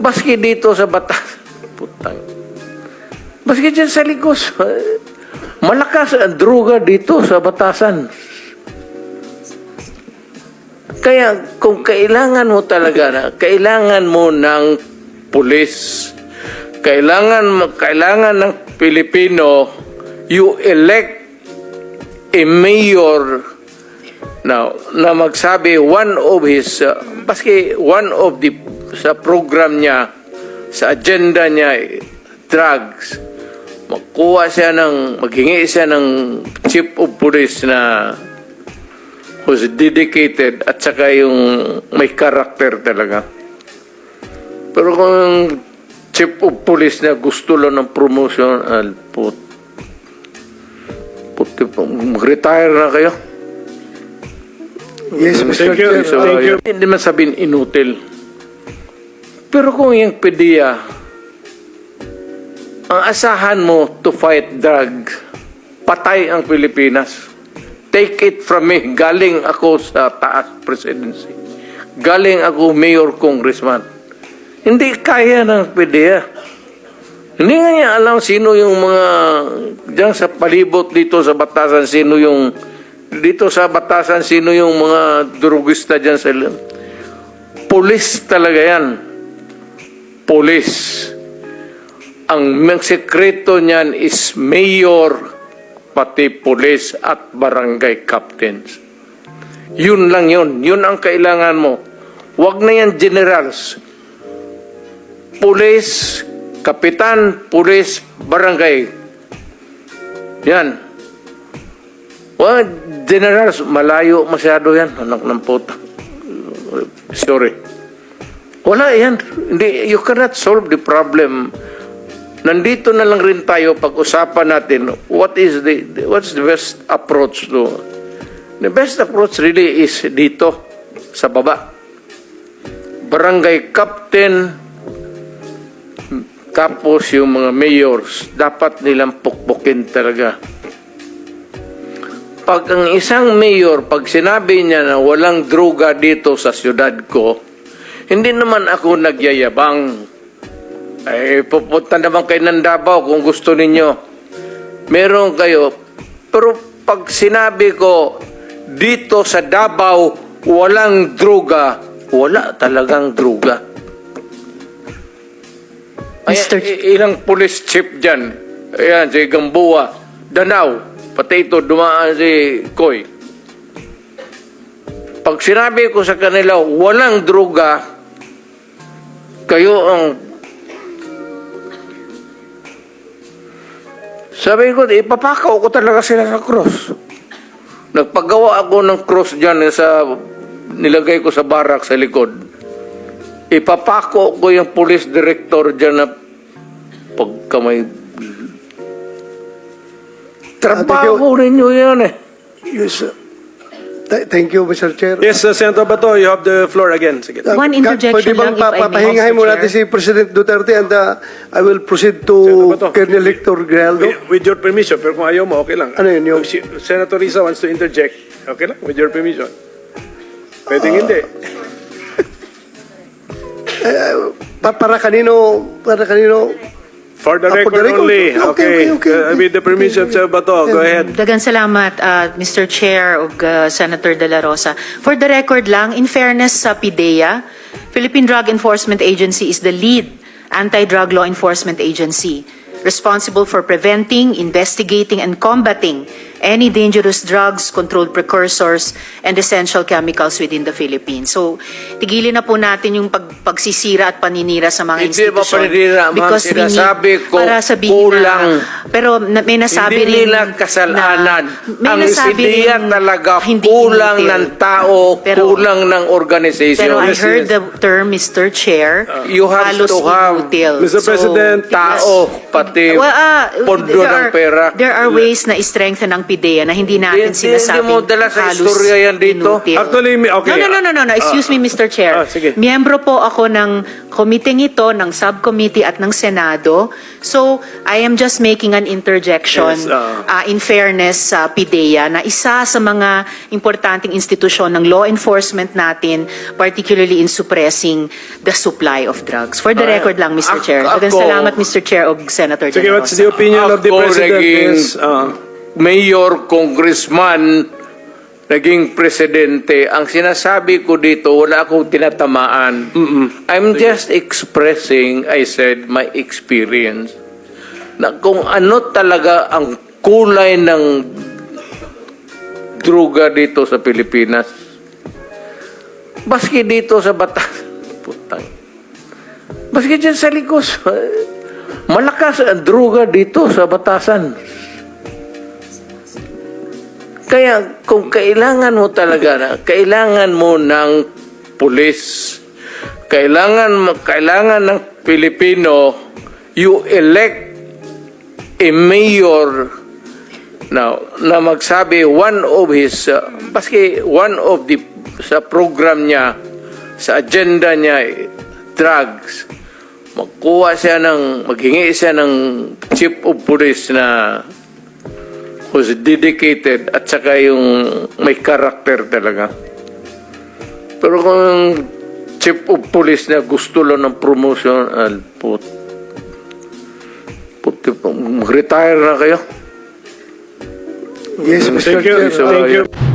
Baski dito sa batas. Putang. Baski dyan sa Ligos. Malakas ang droga dito sa batasan. Kaya kung kailangan mo talaga, kailangan mo ng pulis, kailangan ng Pilipino, you elect a mayor na magsabi one of his, baski one of the, sa program niya, sa agenda niya, drugs, maghingi siya ng chief of police na who's dedicated at saka yung may character talaga. Pero kung chief of police na gusto lang ng promotion, mag-retire na kayo. Yes, Mr. Chair. Thank you. Hindi man sabihin inutil. Pero kung yung PDEA, ang asahan mo to fight drugs, patay ang Pilipinas. Take it from me. Galing ako sa taas presidency. Galing ako mayor, congressman. Hindi kaya ng PDEA. Hindi nga niya alam sino yung mga diyan sa palibot dito sa batasan, sino yung dito sa batasan, sino yung mga drugista diyan sa pulis talaga yan. Pulis. Ang sekreto niyan is mayor, pati pulis at barangay captains. Yun lang yun. Yun ang kailangan mo. Huwag na yan generals. Pulis, kapitan, pulis, barangay. Yan. Well, generals, malayo masyado yan. Anak ng puta. Sorry. Wala yan. Hindi, you cannot solve the problem. Nandito na lang rin tayo pag-usapan natin what's the best approach to. The best approach really is dito sa baba. Barangay captain, tapos yung mga mayors, dapat nilang pukpukin talaga. Pag ang isang mayor, pag sinabi niya na walang droga dito sa syudad ko, hindi naman ako nagyayabang. Ay, pupunta naman kayo ng Davao kung gusto ninyo. Meron kayo. Pero pag sinabi ko, dito sa Davao, walang droga, wala talagang droga. Ay, ilang police chief dyan. Ayan, si Gamboa, Danau, pati ito, dumaan si Koy. Pag sinabi ko sa kanila, walang droga, kayo ang sabi ko, ipapakaw ko talaga sila sa cross. Nagpagawa ako ng cross dyan sa nilagay ko sa barak sa likod. Ipapako ko yung police director dyan na pagka may trabaho ninyo yan eh. Yes, sir. Thank you, Mr. Chair. Yes, Senator Bato, you have the floor again. Sige. One interjection Pwede bang lang, if I may, papahingahin Mr. mo natin Chair. si President Duterte and I will proceed to Senator Bato. Colonel Hector Grijaldo. With your permission, pero kung ayaw mo, okay lang. Ano yun, yung- Senator Risa wants to interject. Okay lang, with your permission. Pwedeng hindi. Para kanino, For the for the record record. only. Okay. With the permission, Sir Bato, go ahead. Dagan salamat, Mr. Chair ug Senator De La Rosa. For the record lang, in fairness sa PDEA, Philippine Drug Enforcement Agency is the lead anti-drug law enforcement agency responsible for preventing, investigating, and combating any dangerous drugs, controlled precursors, and essential chemicals within the Philippines. So, tigilin na po natin yung pagsisira at paninira sa mga Hindi ba institusyon. paninira, ma'am? Because we need- Sinasabi ko, para sabihin kulang. pero may nasabi Hindi rin nila kasalanan. may Ang nasabi PDEA rin talaga hindi kulang inutil. ng tao, Pero- kulang ng organization. Pero I heard the term, Mr. Chair, You have halos to have, inutil. Mr. President, tao, pati pondo ng pera. There are ways na i-strengthen ng PIDEA na hindi natin sinasabing Hindi mo dala sa halos istorya yan dito. inutil. Actually, okay. No. Excuse me, Mr. Chair. sige. Miyembro po ako ng committee ito, ng subcommittee at ng Senado. So, I am just making an interjection Yes, in fairness sa PIDEA na isa sa mga importanteng institusyon ng law enforcement natin, particularly in suppressing the supply of drugs. For the record lang, Mr. Chair. Daghang salamat, Mr. Chair o Senator De Sige, La what's Rosa. the opinion of the Ako President naging is... mayor, congressman, naging presidente. Ang sinasabi ko dito, wala akong tinatamaan. I'm just expressing, I said, my experience. Na kung ano talaga ang kulay ng druga dito sa Pilipinas. Baski dito sa Batas. Putang. Baski dyan sa Ligos. Malakas ang druga dito sa Batasan. Kaya kung kailangan mo talaga na, kailangan mo ng pulis, kailangan ng Pilipino, you elect a mayor na magsabi one of the sa program niya, sa agenda niya, drugs. Maghingi siya ng chief of police na who's dedicated at saka yung may character talaga. Pero kung chief of police na gusto lang ng promotion, mag-retire na kayo. Yes, Mr. Thank you. Chair. Thank you.